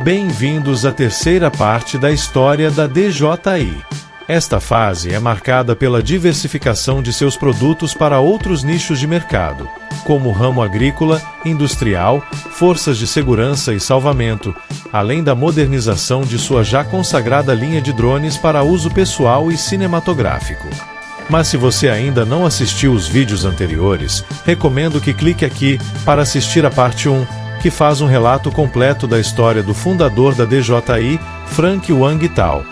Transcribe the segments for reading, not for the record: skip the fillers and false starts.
Bem-vindos à terceira parte da história da DJI. Esta fase é marcada pela diversificação de seus produtos para outros nichos de mercado, como o ramo agrícola, industrial, forças de segurança e salvamento, além da modernização de sua já consagrada linha de drones para uso pessoal e cinematográfico. Mas se você ainda não assistiu os vídeos anteriores, recomendo que clique aqui para assistir a parte 1, que faz um relato completo da história do fundador da DJI, Frank Wang Tao.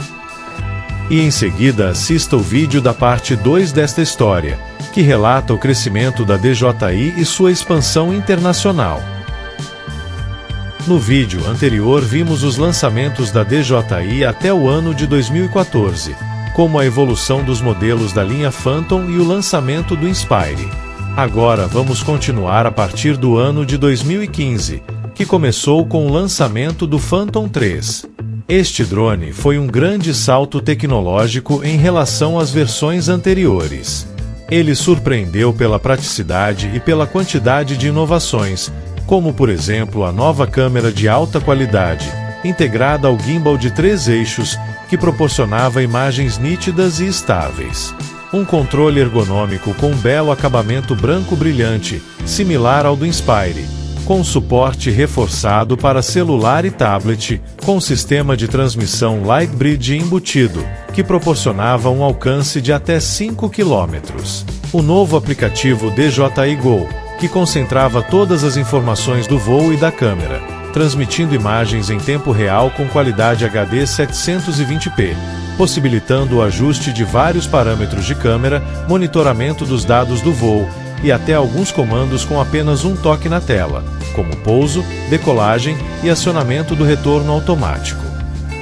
E em seguida assista o vídeo da parte 2 desta história, que relata o crescimento da DJI e sua expansão internacional. No vídeo anterior vimos os lançamentos da DJI até o ano de 2014, como a evolução dos modelos da linha Phantom e o lançamento do Inspire. Agora vamos continuar a partir do ano de 2015, que começou com o lançamento do Phantom 3. Este drone foi um grande salto tecnológico em relação às versões anteriores. Ele surpreendeu pela praticidade e pela quantidade de inovações, como por exemplo a nova câmera de alta qualidade, integrada ao gimbal de 3 eixos, que proporcionava imagens nítidas e estáveis. Um controle ergonômico com um belo acabamento branco brilhante, similar ao do Inspire, com suporte reforçado para celular e tablet, com sistema de transmissão Lightbridge embutido, que proporcionava um alcance de até 5 km. O novo aplicativo DJI Go, que concentrava todas as informações do voo e da câmera, transmitindo imagens em tempo real com qualidade HD 720p, possibilitando o ajuste de vários parâmetros de câmera, monitoramento dos dados do voo e até alguns comandos com apenas um toque na tela, como pouso, decolagem e acionamento do retorno automático.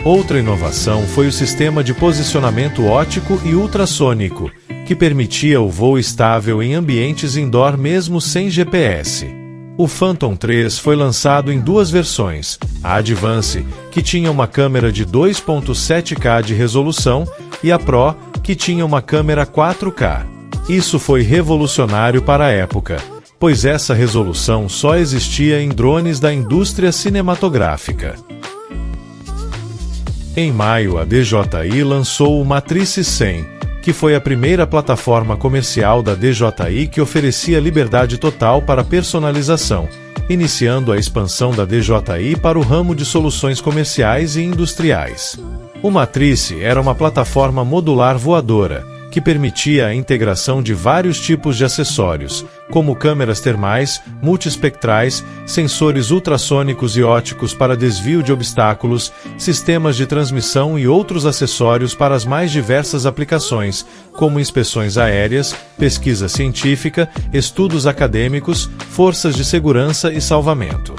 Outra inovação foi o sistema de posicionamento óptico e ultrassônico, que permitia o voo estável em ambientes indoor mesmo sem GPS. O Phantom 3 foi lançado em 2 versões, a Advance, que tinha uma câmera de 2.7K de resolução, e a Pro, que tinha uma câmera 4K. Isso foi revolucionário para a época, pois essa resolução só existia em drones da indústria cinematográfica. Em maio, a DJI lançou o Matrice 100, que foi a primeira plataforma comercial da DJI que oferecia liberdade total para personalização, iniciando a expansão da DJI para o ramo de soluções comerciais e industriais. O Matrice era uma plataforma modular voadora, que permitia a integração de vários tipos de acessórios, como câmeras termais, multiespectrais, sensores ultrassônicos e ópticos para desvio de obstáculos, sistemas de transmissão e outros acessórios para as mais diversas aplicações, como inspeções aéreas, pesquisa científica, estudos acadêmicos, forças de segurança e salvamento.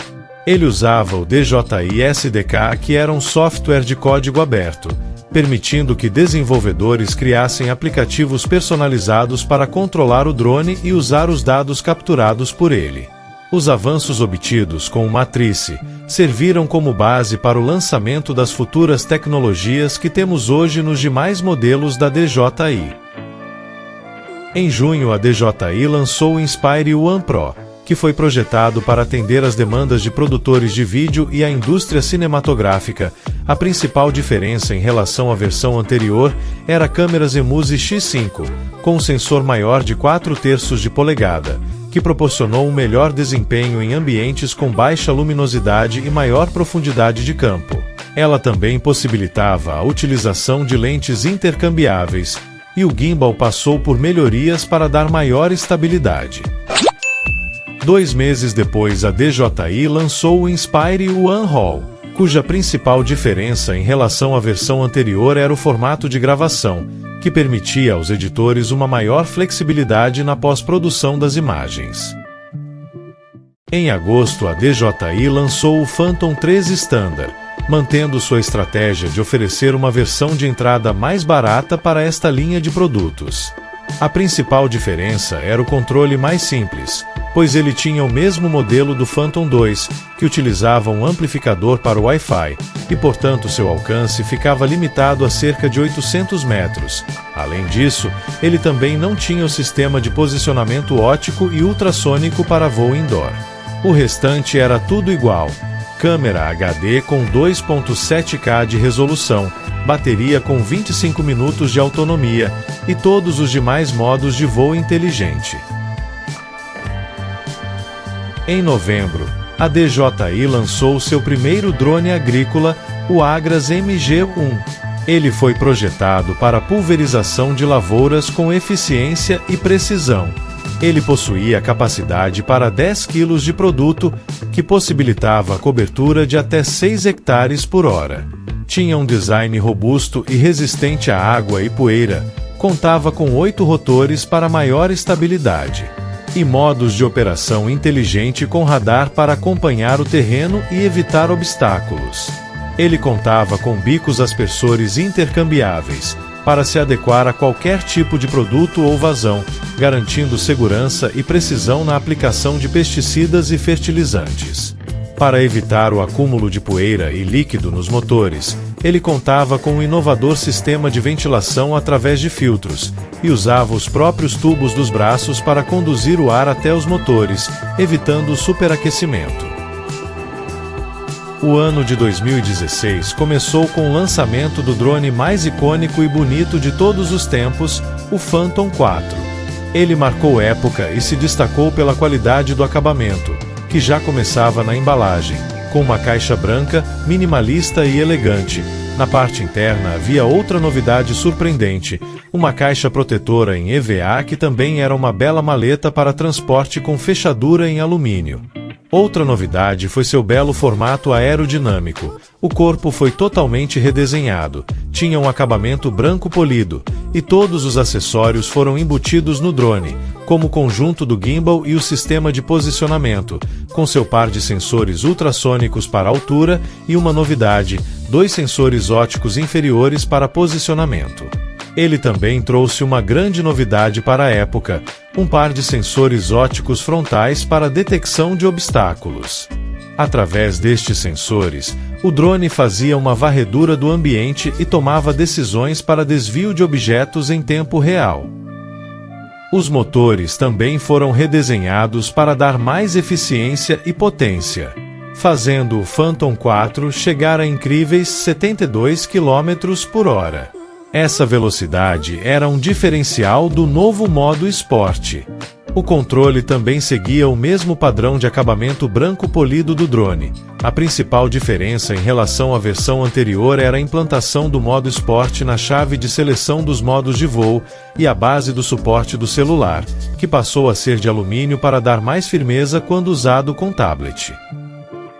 Ele usava o DJI SDK, que era um software de código aberto, permitindo que desenvolvedores criassem aplicativos personalizados para controlar o drone e usar os dados capturados por ele. Os avanços obtidos com o Matrice serviram como base para o lançamento das futuras tecnologias que temos hoje nos demais modelos da DJI. Em junho, a DJI lançou o Inspire One Pro, que foi projetado para atender às demandas de produtores de vídeo e a indústria cinematográfica. A principal diferença em relação à versão anterior era a câmera Zemuse X5, com um sensor maior de 4/3 de polegada, que proporcionou um melhor desempenho em ambientes com baixa luminosidade e maior profundidade de campo. Ela também possibilitava a utilização de lentes intercambiáveis, e o gimbal passou por melhorias para dar maior estabilidade. 2 meses depois, a DJI lançou o Inspire One RAW, cuja principal diferença em relação à versão anterior era o formato de gravação, que permitia aos editores uma maior flexibilidade na pós-produção das imagens. Em agosto, a DJI lançou o Phantom 3 Standard, mantendo sua estratégia de oferecer uma versão de entrada mais barata para esta linha de produtos. A principal diferença era o controle mais simples, pois ele tinha o mesmo modelo do Phantom 2, que utilizava um amplificador para o Wi-Fi, e portanto seu alcance ficava limitado a cerca de 800 metros. Além disso, ele também não tinha o sistema de posicionamento óptico e ultrassônico para voo indoor. O restante era tudo igual. câmera HD com 2.7K de resolução, bateria com 25 minutos de autonomia e todos os demais modos de voo inteligente. Em novembro, a DJI lançou seu primeiro drone agrícola, o Agras MG-1. Ele foi projetado para pulverização de lavouras com eficiência e precisão. Ele possuía capacidade para 10 kg de produto, que possibilitava a cobertura de até 6 hectares por hora. Tinha um design robusto e resistente à água e poeira, contava com 8 rotores para maior estabilidade e modos de operação inteligente com radar para acompanhar o terreno e evitar obstáculos. Ele contava com bicos aspersores intercambiáveis, para se adequar a qualquer tipo de produto ou vazão, garantindo segurança e precisão na aplicação de pesticidas e fertilizantes. Para evitar o acúmulo de poeira e líquido nos motores, ele contava com um inovador sistema de ventilação através de filtros, e usava os próprios tubos dos braços para conduzir o ar até os motores, evitando o superaquecimento. O ano de 2016 começou com o lançamento do drone mais icônico e bonito de todos os tempos, o Phantom 4. Ele marcou época e se destacou pela qualidade do acabamento, que já começava na embalagem, com uma caixa branca, minimalista e elegante. Na parte interna havia outra novidade surpreendente, uma caixa protetora em EVA que também era uma bela maleta para transporte com fechadura em alumínio. Outra novidade foi seu belo formato aerodinâmico. O corpo foi totalmente redesenhado, tinha um acabamento branco polido, e todos os acessórios foram embutidos no drone, como o conjunto do gimbal e o sistema de posicionamento, com seu par de sensores ultrassônicos para altura e uma novidade, 2 sensores ópticos inferiores para posicionamento. Ele também trouxe uma grande novidade para a época, um par de sensores ópticos frontais para detecção de obstáculos. Através destes sensores, o drone fazia uma varredura do ambiente e tomava decisões para desvio de objetos em tempo real. Os motores também foram redesenhados para dar mais eficiência e potência, fazendo o Phantom 4 chegar a incríveis 72 km por hora. Essa velocidade era um diferencial do novo modo Sport. O controle também seguia o mesmo padrão de acabamento branco polido do drone. A principal diferença em relação à versão anterior era a implantação do modo Sport na chave de seleção dos modos de voo e a base do suporte do celular, que passou a ser de alumínio para dar mais firmeza quando usado com tablet.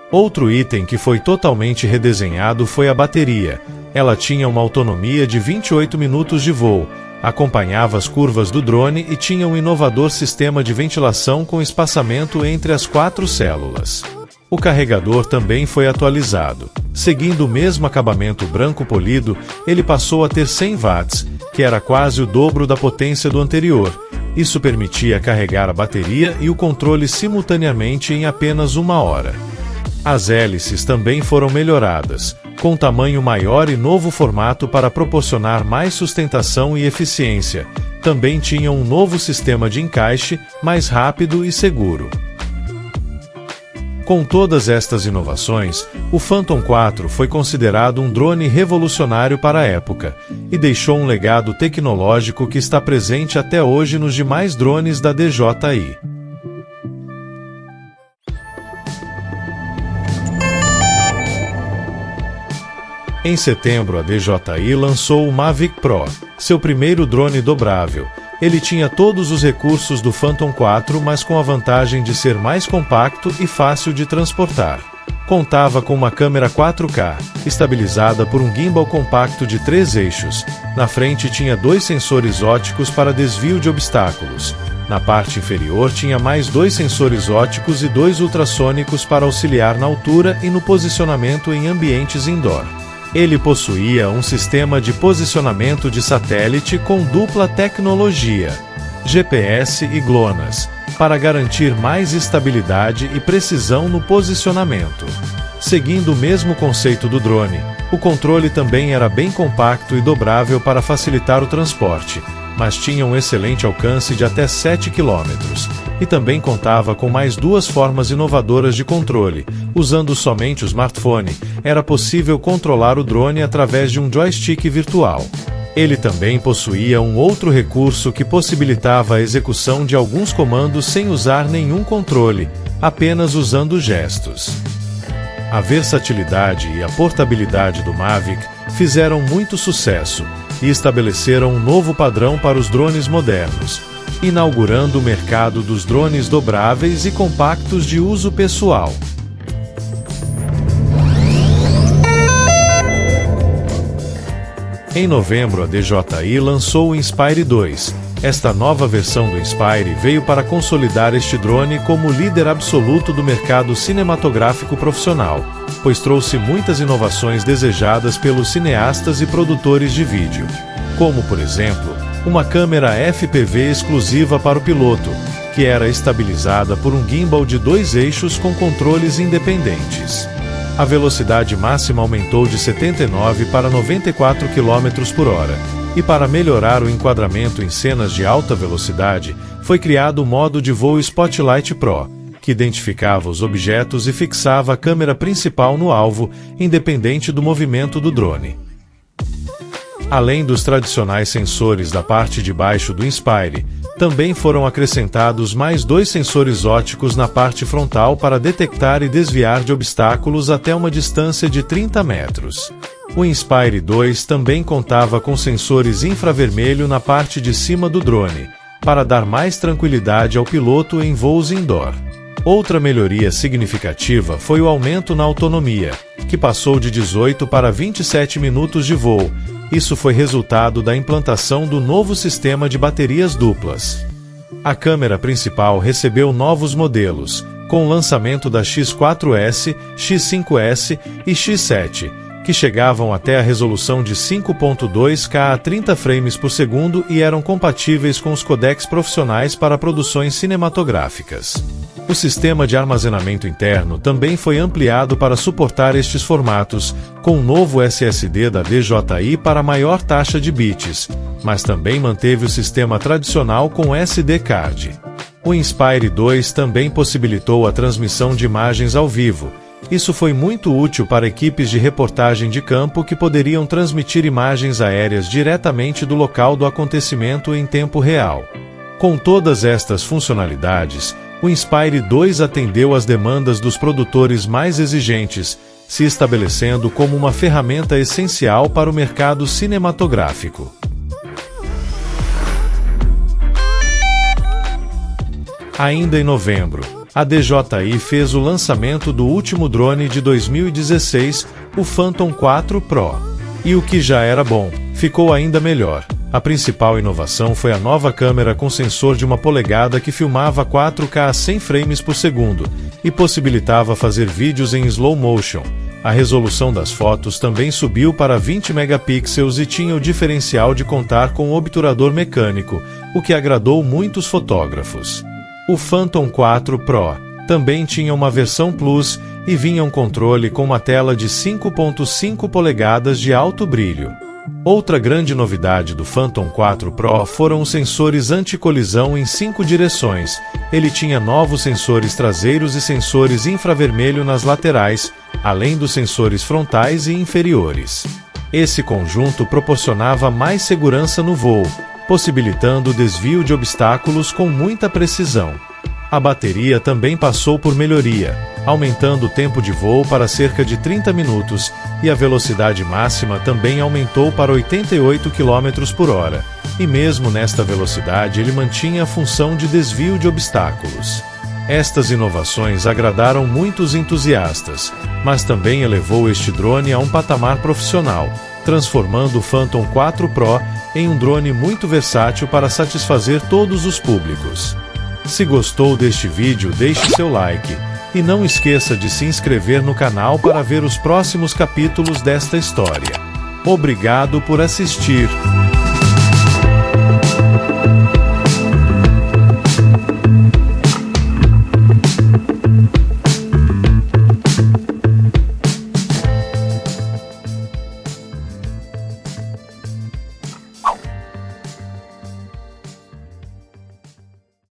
Outro item que foi totalmente redesenhado foi a bateria. Ela tinha uma autonomia de 28 minutos de voo, acompanhava as curvas do drone e tinha um inovador sistema de ventilação com espaçamento entre as 4 células. O carregador também foi atualizado. Seguindo o mesmo acabamento branco polido, ele passou a ter 100 watts, que era quase o dobro da potência do anterior. Isso permitia carregar a bateria e o controle simultaneamente em apenas 1 hora. As hélices também foram melhoradas, com tamanho maior e novo formato para proporcionar mais sustentação e eficiência. Também tinha um novo sistema de encaixe, mais rápido e seguro. Com todas estas inovações, o Phantom 4 foi considerado um drone revolucionário para a época, e deixou um legado tecnológico que está presente até hoje nos demais drones da DJI. Em setembro, a DJI lançou o Mavic Pro, seu primeiro drone dobrável. Ele tinha todos os recursos do Phantom 4, mas com a vantagem de ser mais compacto e fácil de transportar. Contava com uma câmera 4K, estabilizada por um gimbal compacto de 3 eixos. Na frente tinha 2 sensores ópticos para desvio de obstáculos. Na parte inferior tinha mais 2 sensores ópticos e 2 ultrassônicos para auxiliar na altura e no posicionamento em ambientes indoor. Ele possuía um sistema de posicionamento de satélite com dupla tecnologia, GPS e GLONASS, para garantir mais estabilidade e precisão no posicionamento. Seguindo o mesmo conceito do drone, o controle também era bem compacto e dobrável para facilitar o transporte, mas tinha um excelente alcance de até 7 km. e também contava com mais duas formas inovadoras de controle. Usando somente o smartphone, era possível controlar o drone através de um joystick virtual. Ele também possuía um outro recurso que possibilitava a execução de alguns comandos sem usar nenhum controle, apenas usando gestos. A versatilidade e a portabilidade do Mavic fizeram muito sucesso e estabeleceram um novo padrão para os drones modernos, inaugurando o mercado dos drones dobráveis e compactos de uso pessoal. Em novembro, a DJI lançou o Inspire 2. Esta nova versão do Inspire veio para consolidar este drone como líder absoluto do mercado cinematográfico profissional, pois trouxe muitas inovações desejadas pelos cineastas e produtores de vídeo, como, por exemplo, uma câmera FPV exclusiva para o piloto, que era estabilizada por um gimbal de 2 eixos com controles independentes. A velocidade máxima aumentou de 79 para 94 km por hora, e para melhorar o enquadramento em cenas de alta velocidade, foi criado o modo de voo Spotlight Pro, que identificava os objetos e fixava a câmera principal no alvo, independente do movimento do drone. Além dos tradicionais sensores da parte de baixo do Inspire, também foram acrescentados mais 2 sensores ópticos na parte frontal para detectar e desviar de obstáculos até uma distância de 30 metros. O Inspire 2 também contava com sensores infravermelho na parte de cima do drone, para dar mais tranquilidade ao piloto em voos indoor. Outra melhoria significativa foi o aumento na autonomia, que passou de 18 para 27 minutos de voo. Isso foi resultado da implantação do novo sistema de baterias duplas. A câmera principal recebeu novos modelos, com o lançamento da X4S, X5S e X7, que chegavam até a resolução de 5.2K a 30 frames por segundo e eram compatíveis com os codecs profissionais para produções cinematográficas. O sistema de armazenamento interno também foi ampliado para suportar estes formatos, com um novo SSD da DJI para maior taxa de bits, mas também manteve o sistema tradicional com SD card. O Inspire 2 também possibilitou a transmissão de imagens ao vivo. Isso foi muito útil para equipes de reportagem de campo que poderiam transmitir imagens aéreas diretamente do local do acontecimento em tempo real. Com todas estas funcionalidades, o Inspire 2 atendeu às demandas dos produtores mais exigentes, se estabelecendo como uma ferramenta essencial para o mercado cinematográfico. Ainda em novembro, a DJI fez o lançamento do último drone de 2016, o Phantom 4 Pro. E o que já era bom, ficou ainda melhor. A principal inovação foi a nova câmera com sensor de 1 polegada que filmava 4K a 100 frames por segundo e possibilitava fazer vídeos em slow motion. A resolução das fotos também subiu para 20 megapixels e tinha o diferencial de contar com um obturador mecânico, o que agradou muitos fotógrafos. O Phantom 4 Pro também tinha uma versão Plus e vinha um controle com uma tela de 5.5 polegadas de alto brilho. Outra grande novidade do Phantom 4 Pro foram os sensores anti-colisão em 5 direções. Ele tinha novos sensores traseiros e sensores infravermelho nas laterais, além dos sensores frontais e inferiores. Esse conjunto proporcionava mais segurança no voo, possibilitando o desvio de obstáculos com muita precisão. A bateria também passou por melhoria, aumentando o tempo de voo para cerca de 30 minutos, e a velocidade máxima também aumentou para 88 km por hora, e mesmo nesta velocidade ele mantinha a função de desvio de obstáculos. Estas inovações agradaram muitos entusiastas, mas também elevou este drone a um patamar profissional, transformando o Phantom 4 Pro em um drone muito versátil para satisfazer todos os públicos. Se gostou deste vídeo, deixe seu like, e não esqueça de se inscrever no canal para ver os próximos capítulos desta história. Obrigado por assistir.